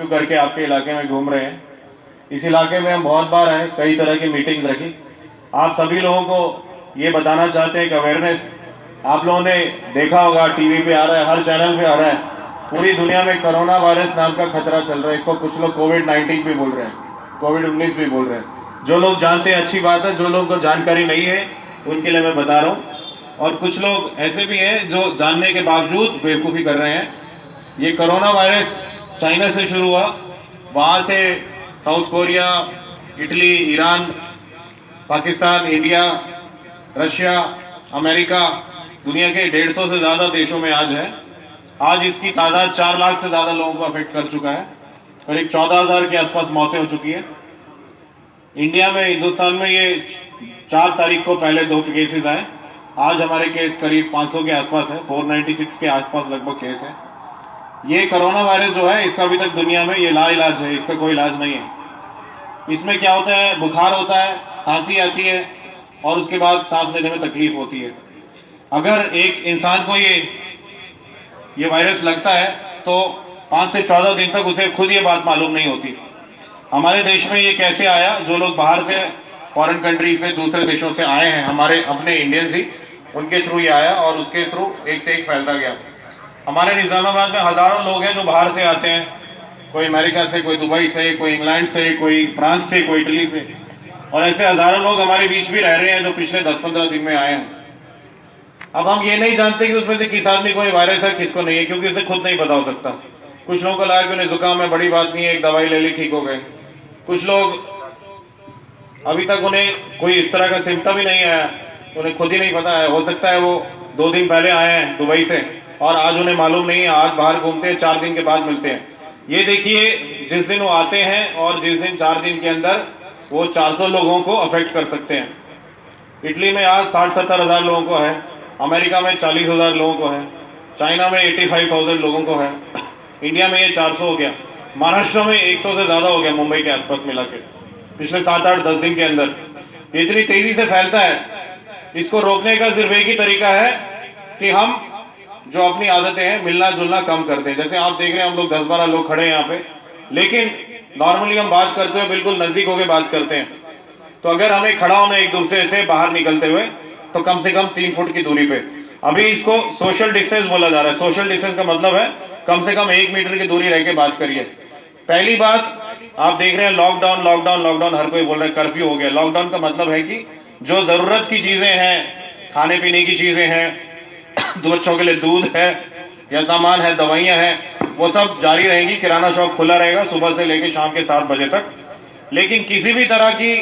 Curfew करके आपके इलाके में घूम रहे हैं। इस इलाके में हम बहुत बार आए, कई तरह की मीटिंग्स रखी। आप सभी लोगों को ये बताना चाहते हैं कि अवेयरनेस आप लोगों ने देखा होगा, टीवी पे आ रहा है, हर चैनल पे आ रहा है। पूरी दुनिया में कोरोना वायरस नाम का खतरा चल रहा है। इसको कुछ लोग कोविड-19 भी बोल रहे हैं, कोविड-19 भी बोल रहे हैं। जो लोग जानते हैं अच्छी बात है, जो लोगों को जानकारी नहीं है उनके लिए मैं बता रहा हूँ। और कुछ लोग ऐसे भी हैं जो जानने के बावजूद बेवकूफ़ी कर रहे हैं। ये कोरोना वायरस चाइना से शुरू हुआ, वहाँ से south Korea, Italy, Iran, Pakistan, India, Russia, America, दुनिया के 150 से ज़्यादा देशों में आज है। आज इसकी तादाद 4 लाख से ज़्यादा लोगों को अफेक्ट कर चुका है। करीब 14,000 के आसपास मौतें हो चुकी है। इंडिया में, हिंदुस्तान में ये 4 तारीख को पहले 2 केसेस आए। आज हमारे केस करीब 500 के आसपास है, 496 के आसपास लगभग केस है। ये कोरोना वायरस जो है, इसका अभी तक दुनिया में ये लाइलाज है, इसका कोई इलाज नहीं है। इसमें क्या होता है, बुखार होता है, खांसी आती है और उसके बाद सांस लेने में तकलीफ होती है। अगर एक इंसान को ये वायरस लगता है तो 5 से 14 दिन तक उसे खुद ये बात मालूम नहीं होती। हमारे देश में ये कैसे आया, जो लोग बाहर से, फॉरेन कंट्री से, दूसरे देशों से आए हैं, हमारे अपने इंडियंस ही, उनके थ्रू ये आया और उसके थ्रू एक से एक फैलता गया। हमारे निज़ामाबाद में हज़ारों लोग हैं जो बाहर से आते हैं, कोई अमेरिका से, कोई दुबई से, कोई इंग्लैंड से, कोई फ्रांस से, कोई इटली से, और ऐसे हज़ारों लोग हमारे बीच भी रह रहे हैं जो पिछले 10-15 दिन में आए हैं। अब हम ये नहीं जानते कि उसमें से किस आदमी को ये वायरस है, किसको नहीं है, क्योंकि उसे खुद नहीं पता हो सकता। कुछ लोगों को लगा कि उन्हें जुकाम है, बड़ी बात नहीं है, एक दवाई ले ली, ठीक हो गए। कुछ लोग अभी तक उन्हें कोई इस तरह का सिम्टम ही नहीं आया, उन्हें खुद ही नहीं पता है। हो सकता है वो 2 दिन पहले आए हैं दुबई से और आज उन्हें मालूम नहीं है, आज बाहर घूमते हैं, 4 दिन के बाद मिलते हैं। ये देखिए, जिस दिन वो आते हैं और जिस दिन 4 दिन के अंदर वो 400 लोगों को अफेक्ट कर सकते हैं। इटली में आज 60-70 हज़ार लोगों को है, अमेरिका में 40,000 लोगों को है, चाइना में 85,000 लोगों को है, इंडिया में ये 400 हो गया, महाराष्ट्र में 100 से ज़्यादा हो गया, मुंबई के आसपास मिला के पिछले 7-8-10 दिन के अंदर। इतनी तेज़ी से फैलता है। इसको रोकने का सिर्फ एक ही तरीका है कि हम जो अपनी आदतें हैं, मिलना जुलना कम कर दें। जैसे आप देख रहे हैं, हम लोग 10-12 लोग खड़े हैं यहाँ पे, लेकिन नॉर्मली हम बात करते हुए बिल्कुल नज़दीक होकर बात करते हैं। तो अगर हमें खड़ा होना एक दूसरे से बाहर निकलते हुए, तो कम से कम 3 फुट की दूरी पे। अभी इसको सोशल डिस्टेंस बोला जा रहा है। सोशल डिस्टेंस का मतलब है कम से कम 1 मीटर की दूरी रह के बात करिए। पहली बात, आप देख रहे हैं लॉकडाउन लॉकडाउन लॉकडाउन, हर कोई बोल रहा है कर्फ्यू हो गया। लॉकडाउन का मतलब है कि जो जरूरत की चीजें हैं, खाने पीने की चीजें हैं, बच्चों के लिए दूध है या सामान है, दवाइयाँ हैं, वो सब जारी रहेंगी। किराना शॉप खुला रहेगा सुबह से लेकर शाम के 7 बजे तक। लेकिन किसी भी तरह की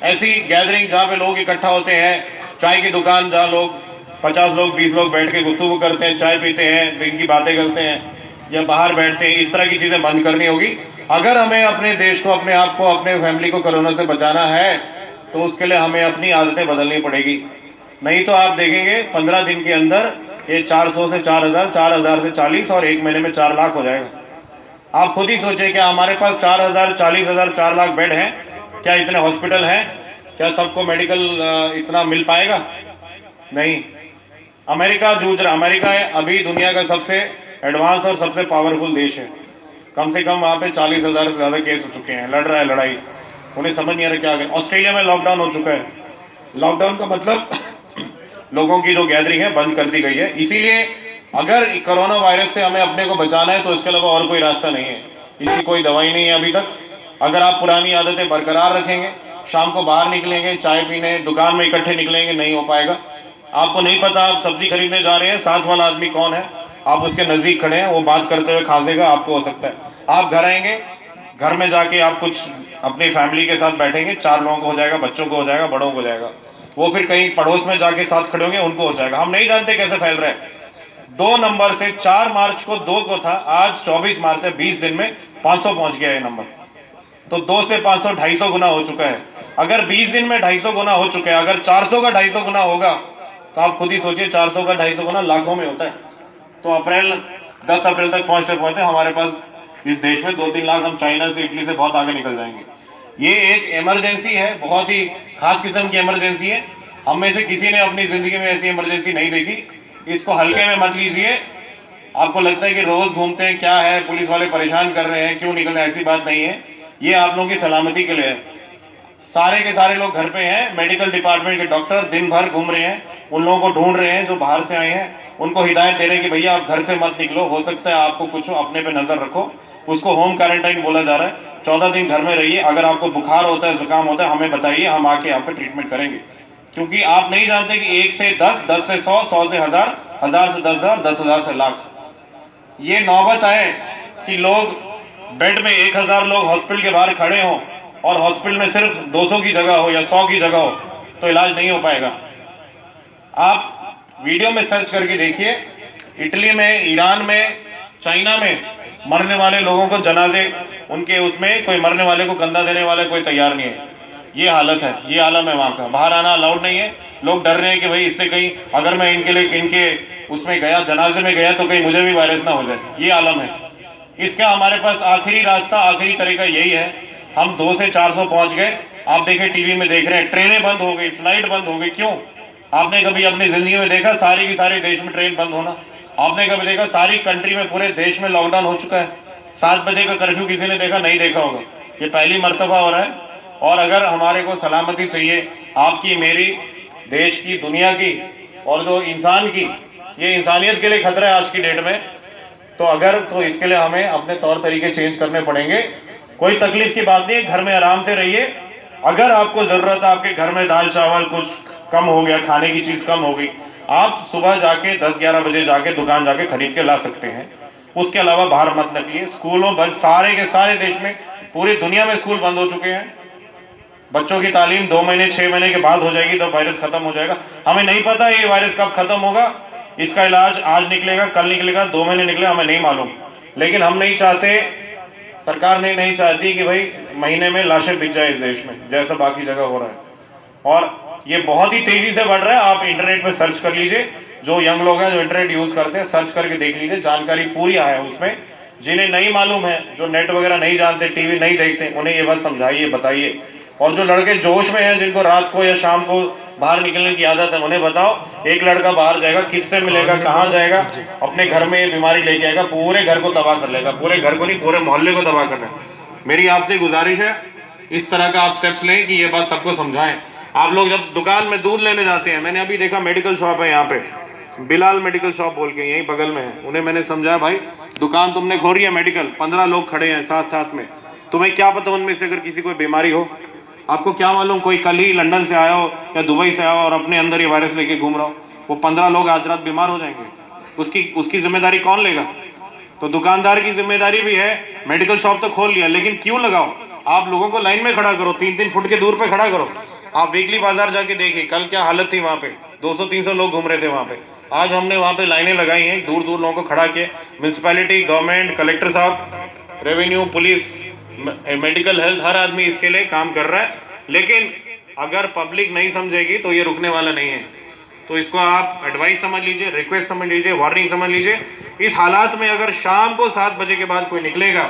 ऐसी गैदरिंग जहाँ पे लोग इकट्ठा होते हैं, चाय की दुकान जहाँ लोग 50 लोग 20 लोग बैठ के गुफ्तगू करते हैं, चाय पीते हैं, दिन की बातें करते हैं या बाहर बैठते हैं, इस तरह की चीज़ें बंद करनी होगी। अगर हमें अपने देश को, अपने आप को, अपने फैमिली को कोरोना से बचाना है तो उसके लिए हमें अपनी आदतें बदलनी पड़ेगी। नहीं तो आप देखेंगे 15 दिन के अंदर ये 400 से 4,000, 4,000 से 40 और 1 महीने में 4 लाख हो जाएगा। आप खुद ही सोचें, क्या हमारे पास 4,000, 40,000, 4 लाख बेड हैं? क्या इतने हॉस्पिटल हैं? क्या सबको मेडिकल इतना मिल पाएगा? नहीं। अमेरिका जूझ रहा, अमेरिका अभी दुनिया का सबसे एडवांस और सबसे पावरफुल देश है। कम से कम वहाँ पे 40,000 से ज़्यादा केस हो चुके हैं, लड़ रहा है लड़ाई, उन्हें समझ नहीं आ रहा क्या करें। ऑस्ट्रेलिया में लॉकडाउन हो चुका है। लॉकडाउन का मतलब लोगों की जो गैदरिंग है बंद कर दी गई है। इसीलिए अगर कोरोना वायरस से हमें अपने को बचाना है तो इसके अलावा और कोई रास्ता नहीं है, इसकी कोई दवाई नहीं है अभी तक। अगर आप पुरानी आदतें बरकरार रखेंगे, शाम को बाहर निकलेंगे, चाय पीने, दुकान में इकट्ठे निकलेंगे, नहीं हो पाएगा। आपको नहीं पता आप सब्जी खरीदने जा रहे हैं, साथ वाला आदमी कौन है, आप उसके नज़दीक खड़े हैं, वो बात करते हुए खांसेगा, आपको हो सकता है। आप घर आएंगे, घर में जाके आप कुछ अपनी फैमिली के साथ बैठेंगे, 4 लोगों को हो जाएगा, बच्चों को हो जाएगा, बड़ों को हो जाएगा, वो फिर कहीं पड़ोस में जाके साथ खड़े होंगे, उनको हो जाएगा। हम नहीं जानते कैसे फैल रहा है। 2 नंबर से 4 मार्च को 2 को था, आज 24 मार्च है, 20 दिन में 500 पहुंच गया ये नंबर। तो 2 से 500 250 गुना हो चुका है। अगर 20 दिन में 250 गुना हो चुका है, अगर 400 का 250 गुना होगा तो आप खुद ही सोचिए, 400 का 250 गुना लाखों में होता है। तो 10 अप्रैल तक पहुंचते पहुंचते हमारे पास इस देश में 2-3 लाख, हम चाइना से, इटली से बहुत आगे निकल जाएंगे। ये एक इमरजेंसी है, बहुत ही खास किस्म की इमरजेंसी है। हम में से किसी ने अपनी जिंदगी में ऐसी इमरजेंसी नहीं देखी। इसको हल्के में मत लीजिए। आपको लगता है कि रोज घूमते हैं, क्या है पुलिस वाले परेशान कर रहे हैं, क्यों निकल रहे हैं, ऐसी बात नहीं है। ये आप लोगों की सलामती के लिए है। सारे के सारे लोग घर पे हैं, मेडिकल डिपार्टमेंट के डॉक्टर दिन भर घूम रहे हैं, उन लोगों को ढूंढ रहे हैं जो बाहर से आए हैं, उनको हिदायत दे रहे हैं कि भैया आप घर से मत निकलो, हो सकता है आपको कुछ अपने पे नजर रखो। उसको होम क्वारंटाइन बोला जा रहा है। 14 दिन घर में रहिए, अगर आपको बुखार होता है, जुकाम होता है, हमें बताइए, हम आके आप पे ट्रीटमेंट करेंगे। क्योंकि आप नहीं जानते कि 1 से 10, 10 से 100, 100 से 1000, 1000 से 10,000, 10,000 से लाख। ये नौबत है कि लोग बेड में 1000 लोग हॉस्पिटल के बाहर खड़े हों और हॉस्पिटल में सिर्फ 200 की जगह हो या 100 की जगह हो तो इलाज नहीं हो पाएगा। आप वीडियो में सर्च करके देखिए, इटली में, ईरान में, चाइना में मरने वाले लोगों को जनाजे, उनके उसमें कोई मरने वाले को कंधा देने वाला कोई तैयार नहीं है। ये हालत है, ये आलम है वहाँ का। बाहर आना अलाउड नहीं है। लोग डर रहे हैं कि भाई इससे कहीं अगर मैं इनके उसमें गया, जनाजे में गया, तो कहीं मुझे भी वायरस ना हो जाए। ये आलम है। इसका हमारे पास आखिरी रास्ता, आखिरी तरीका यही है। हम 200 से 400 पहुंच गए। आप देखें, टीवी में देख रहे हैं, ट्रेनें बंद हो गई, फ्लाइट बंद हो गई। क्यों? आपने कभी अपनी जिंदगी में देखा सारी की सारी देश में ट्रेन बंद होना? आपने कभी देखा सारी कंट्री में, पूरे देश में लॉकडाउन हो चुका है? 7 बजे का कर्फ्यू किसी ने देखा? नहीं देखा होगा। ये पहली मर्तबा हो रहा है। और अगर हमारे को सलामती चाहिए, आपकी, मेरी, देश की, दुनिया की और जो इंसान की, ये इंसानियत के लिए खतरा है आज की डेट में, तो इसके लिए हमें अपने तौर तरीके चेंज करने पड़ेंगे। कोई तकलीफ की बात नहीं है, घर में आराम से रहिए। अगर आपको जरूरत है, आपके घर में दाल चावल कुछ कम हो गया, खाने की चीज कम हो गई, आप सुबह जाके 10-11 बजे जाके दुकान जाके खरीद के ला सकते हैं। उसके अलावा बाहर मत निकलिए। स्कूलों बंद, सारे के सारे देश में, पूरी दुनिया में स्कूल बंद हो चुके हैं। बच्चों की तालीम 2 महीने 6 महीने के बाद हो जाएगी, तो वायरस खत्म हो जाएगा। हमें नहीं पता ये वायरस कब खत्म होगा। इसका इलाज आज निकलेगा, कल निकलेगा, 2 महीने निकलेगा, हमें नहीं मालूम। लेकिन हम नहीं चाहते, सरकार नहीं चाहती कि भाई महीने में लाशें बिक जाए इस देश में, जैसा बाकी जगह हो रहा है। और ये बहुत ही तेजी से बढ़ रहा है। आप इंटरनेट पे सर्च कर लीजिए, जो यंग लोग हैं जो इंटरनेट यूज करते हैं, सर्च करके देख लीजिए, जानकारी पूरी है उसमें। जिन्हें नहीं मालूम है, जो नेट वगैरह नहीं जानते, टीवी नहीं देखते, उन्हें ये बात समझाइए, बताइए। और जो लड़के जोश में हैं, जिनको रात को या शाम को बाहर निकलने की आदत है, उन्हें बताओ, एक लड़का बाहर जाएगा, किससे मिलेगा, कहाँ जाएगा, अपने घर में ये बीमारी लेके आएगा, पूरे घर को तबाह कर लेगा। पूरे घर को नहीं, पूरे मोहल्ले को तबाह करना है। मेरी आपसे गुजारिश है, इस तरह का आप स्टेप्स लें कि ये बात सबको समझाएं। आप लोग जब दुकान में दूध लेने जाते हैं, मैंने अभी देखा मेडिकल शॉप है यहाँ पे, बिलाल मेडिकल शॉप बोल के, यहीं बगल में है। उन्हें मैंने समझाया, भाई दुकान तुमने खोली है मेडिकल, 15 लोग खड़े हैं साथ साथ में, तुम्हें क्या पता उनमें से अगर किसी कोई बीमारी हो? आपको क्या मालूम, कोई कल ही लंदन से आया हो या दुबई से आया हो और अपने अंदर ये वायरस लेके घूम रहा हो, वो 15 लोग आज रात बीमार हो जाएंगे। उसकी जिम्मेदारी कौन लेगा? तो दुकानदार की जिम्मेदारी भी है। मेडिकल शॉप तो खोल लिया, लेकिन क्यों लगाओ? आप लोगों को लाइन में खड़ा करो, 3-3 फुट के दूर पे खड़ा करो। आप वीकली बाजार जाके देखिए, कल क्या हालत थी वहाँ पे, 200-300 लोग घूम रहे थे वहाँ पे। आज हमने वहाँ पे लाइनें लगाई हैं, दूर दूर लोगों को खड़ा किए। म्यूनसिपैलिटी, गवर्नमेंट, कलेक्टर साहब, रेवेन्यू, पुलिस, मेडिकल, हेल्थ, हर आदमी इसके लिए काम कर रहा है। लेकिन अगर पब्लिक नहीं समझेगी तो ये रुकने वाला नहीं है। तो इसको आप एडवाइस समझ लीजिए, रिक्वेस्ट समझ लीजिए, वार्निंग समझ लीजिए। इस हालात में अगर शाम को 7 बजे के बाद कोई निकलेगा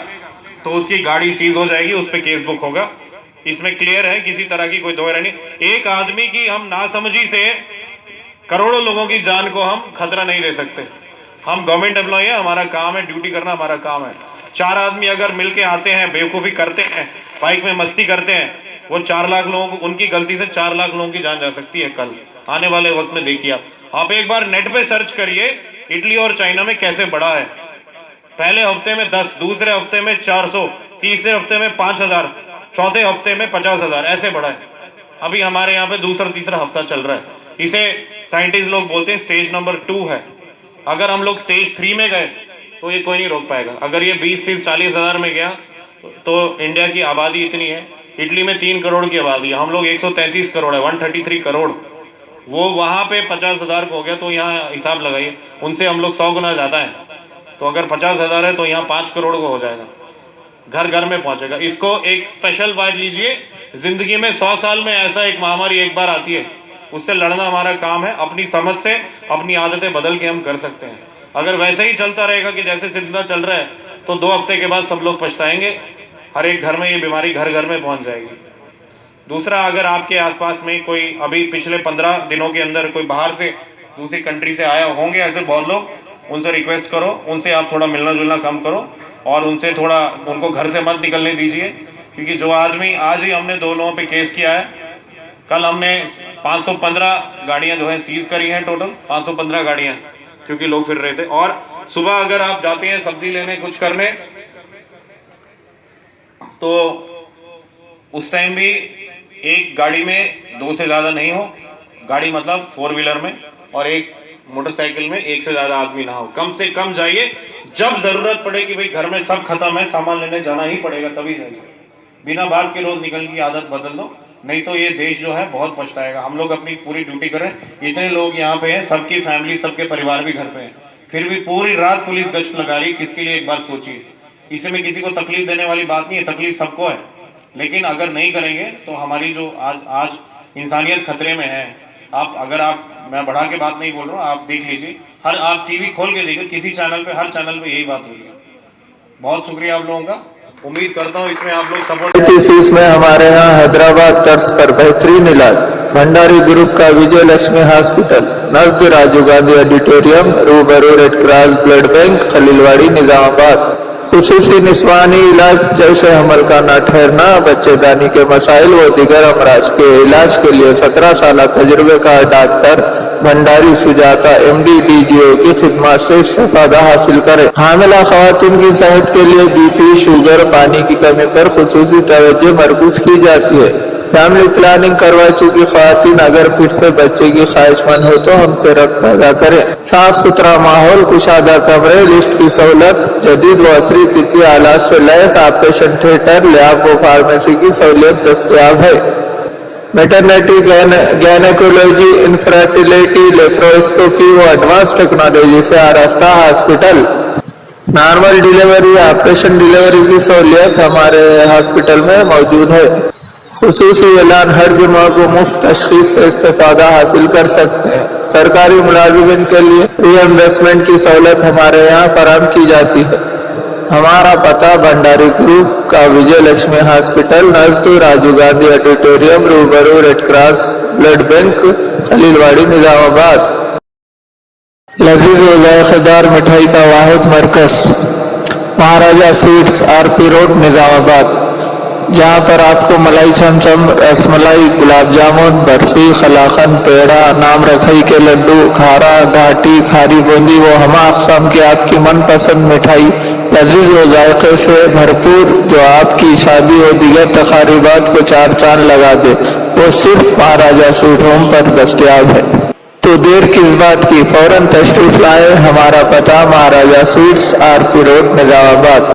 तो उसकी गाड़ी सीज हो जाएगी, उस पर केस बुक होगा। इसमें क्लियर है, किसी तरह की कोई दो राय नहीं। एक आदमी की हम नासमझी से करोड़ों लोगों की जान को हम खतरा नहीं दे सकते। हम गवर्नमेंट एम्प्लॉय है, हमारा काम है, ड्यूटी करना हमारा काम है। 4 आदमी अगर मिलके आते हैं, बेवकूफ़ी करते हैं, बाइक में मस्ती करते हैं, वो 4 लाख लोगों को, उनकी गलती से 4 लाख लोगों की जान जा सकती है कल आने वाले वक्त में। देखिए आप एक बार नेट पे सर्च करिए, इटली और चाइना में कैसे बढ़ा है। पहले हफ्ते में 10, दूसरे हफ्ते में 400, तीसरे हफ्ते में 5000, चौथे हफ्ते में 50,000, ऐसे बढ़ा है। अभी हमारे यहाँ पे दूसरा तीसरा हफ्ता चल रहा है। इसे साइंटिस्ट लोग बोलते हैं स्टेज नंबर 2 है। अगर हम लोग स्टेज 3 में गए तो ये कोई नहीं रोक पाएगा। अगर ये 20-30-40 हज़ार में गया तो इंडिया की आबादी इतनी है, इटली में 3 करोड़ की आबादी है, हम लोग 133 करोड़ है, 133 करोड़। वो वहाँ पे 50,000 को हो गया, तो यहाँ हिसाब लगाइए, उनसे हम लोग 100 गुना ज़्यादा है। तो अगर 50,000 है तो यहाँ 5 करोड़ को हो जाएगा, घर घर में पहुँचेगा। इसको एक स्पेशल बात लीजिए, जिंदगी में 100 साल में ऐसा एक महामारी एक बार आती है, उससे लड़ना हमारा काम है। अपनी समझ से अपनी आदतें बदल के हम कर सकते हैं। अगर वैसे ही चलता रहेगा कि जैसे सिलसिला चल रहा है, तो 2 हफ्ते के बाद सब लोग पछताएंगे। हर एक घर में ये बीमारी घर घर में पहुंच जाएगी। दूसरा, अगर आपके आसपास में कोई अभी पिछले 15 दिनों के अंदर कोई बाहर से, दूसरी कंट्री से आया, होंगे ऐसे बहुत लोग, उनसे रिक्वेस्ट करो, उनसे आप थोड़ा मिलना जुलना कम करो और उनसे थोड़ा उनको घर से मत निकलने दीजिए, क्योंकि जो आदमी आज ही हमने 2 लोगों पे केस किया है, कल हमने 515 गाड़ियां जो है सीज करी हैं, टोटल 515 गाड़ियां, क्योंकि लोग फिर रहे थे। और सुबह अगर आप जाते हैं सब्जी लेने कुछ करने तो उस टाइम भी एक गाड़ी में 2 से ज्यादा नहीं हो, गाड़ी मतलब 4 व्हीलर में, और एक मोटरसाइकिल में 1 से ज्यादा आदमी ना हो। कम से कम जाइए, जब जरूरत पड़े कि भाई घर में सब खत्म है, सामान लेने जाना ही पड़ेगा तभी जाइए। बिना बात के रोज निकलने की आदत बदल दो, नहीं तो ये देश जो है बहुत पछताएगा। हम लोग अपनी पूरी ड्यूटी करें, इतने लोग यहाँ पे हैं, सबकी फैमिली सबके परिवार भी घर पे हैं, फिर भी पूरी रात पुलिस गश्त लगा रही है। किसके लिए, एक बात सोचिए। इसमें किसी को तकलीफ देने वाली बात नहीं है, तकलीफ सबको है, लेकिन अगर नहीं करेंगे तो हमारी जो आज इंसानियत खतरे में है। मैं बढ़ा के बात नहीं बोल रहा हूँ, आप देख लीजिए, आप टीवी खोल के देखिए, किसी चैनल पे, हर चैनल पे यही बात हुई है। बहुत शुक्रिया आप लोगों का, उम्मीद करता हूँ इसमें आप लोग सपोर्ट। फीस में हमारे यहाँ हैदराबाद तर्ज पर बेहतरीन इलाज। भंडारी ग्रुप का विजय लक्ष्मी हॉस्पिटल, नजदीक राजीव गांधी ऑडिटोरियम, रूबरू red cross blood bank, Khaleelwadi, Nizamabad. खुसूसी निस्वानी इलाज जैसे हमल का न ठहरना, बच्चेदानी के मसाइल व दीगर अमराज के इलाज के लिए 17 साल तजुर्बे का doctor Bhandari Sujata MD DGO की खिदमत से इस्तेफादा हासिल करें। हामिला खवातीन की सेहत के लिए BP, शुगर, पानी की कमी पर खुसूसी तवज्जो मरकूज की जाती है। फैमिली प्लानिंग करवा चुकी खवातीन अगर फिर से बच्चे की ख्वाहिशमंद हो तो हमसे रब्त पैदा करें। साफ सुथरा माहौल, कुशादा कमरे, लिफ्ट की सहूलत, जदीद व असरी तिब्बी आलात से लैस ऑपरेशन थिएटर, लैब व फार्मेसी की सहूलियत दस्तयाब है। मैटरनिटी, गैनेकोलॉजी, इनफर्टिलिटी, लेप्रोस्कोपी व एडवांस टेक्नोलॉजी से आरास्ता hospital. Normal delivery, operation delivery की सहूलियत हमारे हॉस्पिटल में मौजूद है। खुसूसी ऐलान, हर जुम्मा को मुफ्त तशखीस से इस्तेफादा हासिल कर सकते हैं। सरकारी मुलाजिमिन के लिए रीइंवेस्टमेंट की सहूलत हमारे यहाँ फराहम की जाती है। हमारा पता भंडारी ग्रुप का विजय लक्ष्मी हॉस्पिटल, नजदीक राजीव गांधी ऑडिटोरियम, रूबरू red cross blood bank, Khaleelwadi, Nizamabad. लजीज व जायकेदार मिठाई का वाहिद मरकज, Maharaja sweets, RP road, Nizamabad, जहाँ पर आपको मलाई चमचम, रसमलाई, गुलाब जामुन, बर्फी, कलाकंद, पेड़ा, नाम रखई के लड्डू, खारा, घाटी, खारी बूंदी वो हमा अक़साम की आपकी मनपसंद मिठाई लजीज व जायके से भरपूर, जो आपकी शादी और दीगर तकारीबात को 4 चांद लगा दे, वो सिर्फ महाराजा स्वीट होम पर दस्तयाब है। तो देर किस बात की, फौरन तशरीफ लाए। हमारा पता महाराजा स्वीट्स, RP रोड, निजामाबाद।